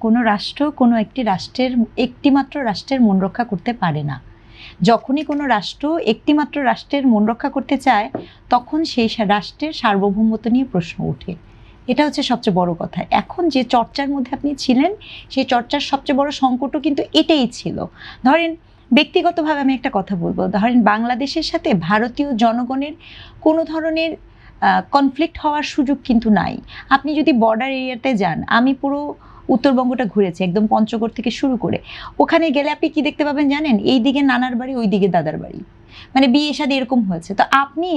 কোনো রাষ্ট্র কোনো একটিমাত্র রাষ্ট্রের মন রক্ষা করতে পারে না। যখনই কোনো রাষ্ট্র একটিমাত্র রাষ্ট্রের মন রক্ষা করতে চায় তখন সেই রাষ্ট্রের সার্বভৌমত্ব নিয়ে প্রশ্ন ওঠে। এটা হচ্ছে সবচেয়ে বড় কথা। এখন যে চর্চার মধ্যে আপনি ছিলেন সেই চর্চার সবচেয়ে বড় সংকটও কিন্তু এটাই ছিল। ধরেন ব্যক্তিগতভাবে আমি একটা কথা বলবো, ধরেন বাংলাদেশের সাথে ভারতীয় জনগণের কোনো ধরনের কনফ্লিক্ট হওয়ার সুযোগ কিন্তু নাই। আপনি যদি বর্ডার এরিয়াতে যান, আমি পুরো উত্তরবঙ্গটা ঘুরেছি একদম পঞ্চগড় থেকে শুরু করে, ওখানে গেলে আপনি কি দেখতে পাবেন জানেন? এই দিকে নানার বাড়ি, ওই দিকে দাদার বাড়ি, মানে বিয়ে শাদী এরকম হয়েছে। তো আপনি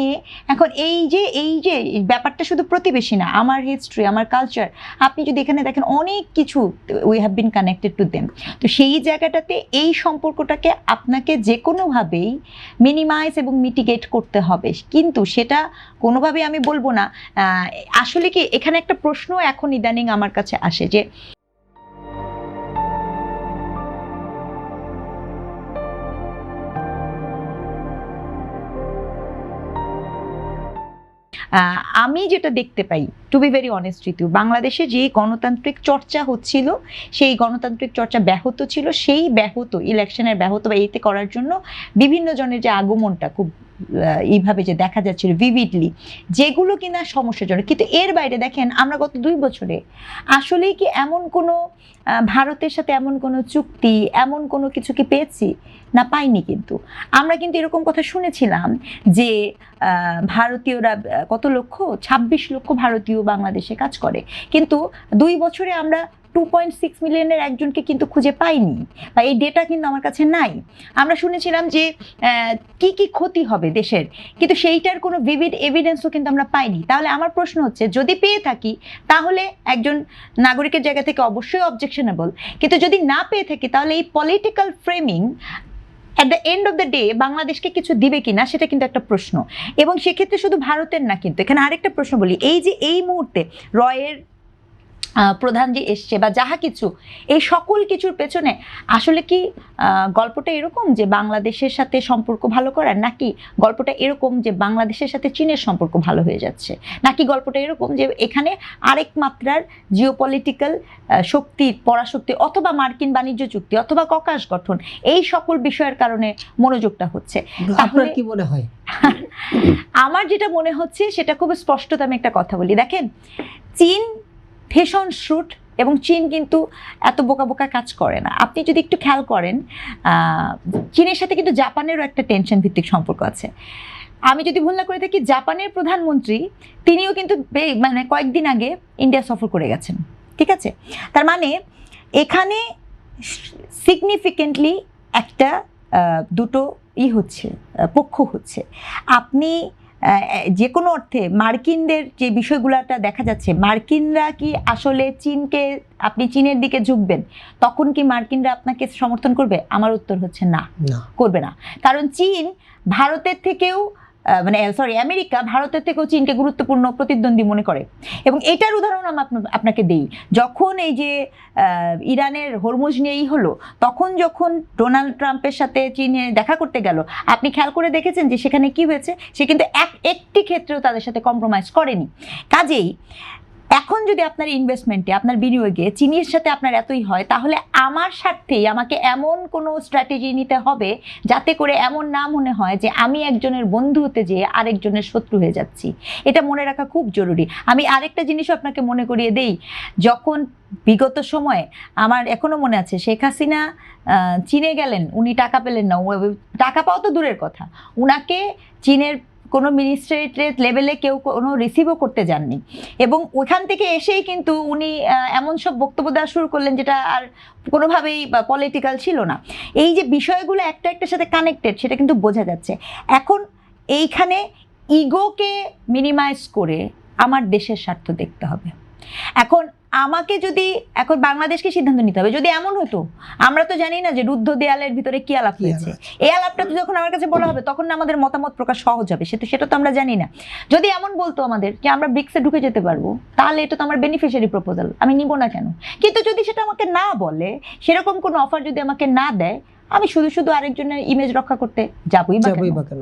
এখন এই যে ব্যাপারটা শুধু প্রতিবেশী না, আমার হিস্ট্রি, আমার কালচার, আপনি যদি এখানে দেখেন অনেক কিছু, we have been connected to them. তো সেই জায়গাটাতে এই সম্পর্কটাকে আপনাকে যে কোনোভাবেই মিনিমাইজ এবং মিটিগেট করতে হবে, কিন্তু সেটা কোনোভাবেই আমি বলবো না। আসলে কি এখানে একটা প্রশ্ন এখন ইদানিং আমার কাছে আসে যে আমি যেটা দেখতে পাই, to be very honest with you, বাংলাদেশে যে গণতান্ত্রিক চর্চা হচ্ছিল সেই গণতান্ত্রিক চর্চা ব্যাহত ছিল। সেই ব্যাহত ইলেকশনের ব্যাহত বা এতে করার জন্য বিভিন্ন জনের যে আগমনটা খুব এইভাবে যে দেখা যাচ্ছিল ভিভিডলি, যেগুলো কিনা সমস্যাজনক। কিন্তু এর বাইরে দেখেন আমরা গত 2 বছরে আসলেই কি এমন কোনো ভারতের সাথে এমন কোনো চুক্তি, এমন কোনো কিছু কি পেয়েছি? না, পাইনি। কিন্তু আমরা কিন্তু এরকম কথা শুনেছিলাম যে ভারতীয়রা কত লক্ষ, 26 লক্ষ ভারতীয় বাংলাদেশে কাজ করে, কিন্তু 2 বছরে আমরা 2.6 মিলিয়নের একজনকে কিন্তু খুঁজে পাইনি, বা এই ডেটা কিন্তু আমার কাছে নাই। আমরা শুনেছিলাম যে কি কি ক্ষতি হবে দেশের, কিন্তু সেইটার কোনো ভিভিড এভিডেন্সও কিন্তু আমরা পাইনি। তাহলে আমার প্রশ্ন হচ্ছে, যদি পেয়ে থাকি তাহলে একজন নাগরিকের জায়গা থেকে অবশ্যই অবজেকশনেবল, কিন্তু যদি না পেয়ে থাকি তাহলে এই political framing at the end of the day বাংলাদেশকে কিছু দিবে কিনা সেটা কিন্তু একটা প্রশ্ন। এবং সেক্ষেত্রে শুধু ভারতের না, কিন্তু এখানে আরেকটা প্রশ্ন বলি, এই যে এই মুহূর্তে রয়ের প্রধান যে এসছে বা যাহা কিছু, এই সকল কিছুর পেছনে আসলে কি গল্পটা এরকম যে বাংলাদেশের সাথে সম্পর্ক ভালো করার, নাকি গল্পটা এরকম যে বাংলাদেশের সাথে চীনের সম্পর্ক ভালো হয়ে যাচ্ছে, নাকি গল্পটা এরকম যে এখানে আরেক মাত্রার জিওপলিটিক্যাল শক্তির পরাশক্তি, অথবা মার্কিন বাণিজ্য চুক্তি, অথবা ককাস গঠন, এই সকল বিষয়ের কারণে মনোযোগটা হচ্ছে? আপনার কি মনে হয়? আমার যেটা মনে হচ্ছে সেটা খুব স্পষ্টত আমি একটা কথা বলি। দেখেন, চীন ভীষণ শ্রুট, এবং চীন কিন্তু এত বোকা বোকা কাজ করে না। আপনি যদি একটু খেয়াল করেন, চীনের সাথে কিন্তু জাপানেরও একটা টেনশন ভিত্তিক সম্পর্ক আছে। আমি যদি ভুল না করে থাকি, জাপানের প্রধানমন্ত্রী তিনিও কিন্তু মানে কয়েকদিন আগে ইন্ডিয়া সফর করে গেছেন, ঠিক আছে? তার মানে এখানে সিগনিফিকেন্টলি একটা দুটো হচ্ছে, পক্ষ হচ্ছে। আপনি যে কোনো অর্থে মার্কিনদের যে বিষয়গুলোটা দেখা যাচ্ছে, মার্কিনরা কি আসলে চীনকে, আপনি চীনের দিকে ঝুঁকবেন তখন কি মার্কিনরা আপনাকে সমর্থন করবে? আমার উত্তর হচ্ছে না, করবে না। কারণ চীন ভারতের থেকেও মানে আমেরিকা ভারতের থেকেও চীনকে গুরুত্বপূর্ণ প্রতিদ্বন্দ্বী মনে করে। এবং এটার উদাহরণ আমি আপনাকে দেই। যখন এই যে ইরানের হরমুজ নিয়েই হলো, তখন যখন ডোনাল্ড ট্রাম্পের সাথে চীনে দেখা করতে গেল, আপনি খেয়াল করে দেখেছেন যে সেখানে কি হয়েছে? সে কিন্তু একটি ক্ষেত্রেও তাদের সাথে কম্প্রোমাইজ করেনি। কাজেই এখন যদি আপনার ইনভেস্টমেন্টে, আপনার বিনিয়োগে চীনের সাথে আপনার এতই হয়, তাহলে আমার স্বার্থেই আমাকে এমন কোনো স্ট্র্যাটেজি নিতে হবে যাতে করে এমন না মনে হয় যে আমি একজনের বন্ধু হতে যেয়ে আরেকজনের শত্রু হয়ে যাচ্ছি। এটা মনে রাখা খুব জরুরি। আমি আরেকটা জিনিসও আপনাকে মনে করিয়ে দেই, যখন বিগত সময়ে, আমার এখনো মনে আছে, শেখ হাসিনা চীনে গেলেন, উনি টাকা পেলেন না, টাকা পাওয়া তো দূরের কথা, উনাকে চীনের কোনো মিনিস্ট্রেট লেভেলে কেউ কোনো রিসিভও করতে যাননি। এবং ওখান থেকে এসেই কিন্তু উনি এমন সব বক্তব্য দেওয়া শুরু করলেন যেটা আর কোনোভাবেই পলিটিক্যাল ছিল না। এই যে বিষয়গুলো একটা একটার সাথে কানেক্টেড, সেটা কিন্তু বোঝা যাচ্ছে। এখন এইখানে ইগোকে মিনিমাইজ করে আমার দেশের স্বার্থ দেখতে হবে। এখন আমাকে যদি এখন বাংলাদেশকে সিদ্ধান্ত নিতে হবে, যদি এমন হতো, আমরা তো জানি না যে রুদ্ধ দেয়ালের ভিতরে কি আলাপ হয়েছে। এই আলাপটা তো যখন আমার কাছে বলা হবে তখন না আমাদের মতামত প্রকাশ সহজ হবে, সেটা তো আমরা জানি না। যদি এমন বলতো আমাদের যে আমরা ব্রিক্সে ঢুকে যেতে পারবো, তাহলে এটা তো আমার বেনিফিশিয়ারি প্রপোজাল, আমি নিব না কেন? কিন্তু যদি সেটা আমাকে না বলে, সেরকম কোনো অফার যদি আমাকে না দেয়, আমি শুধু শুধু আরেকজনের ইমেজ রক্ষা করতে যাবোই বা কেন?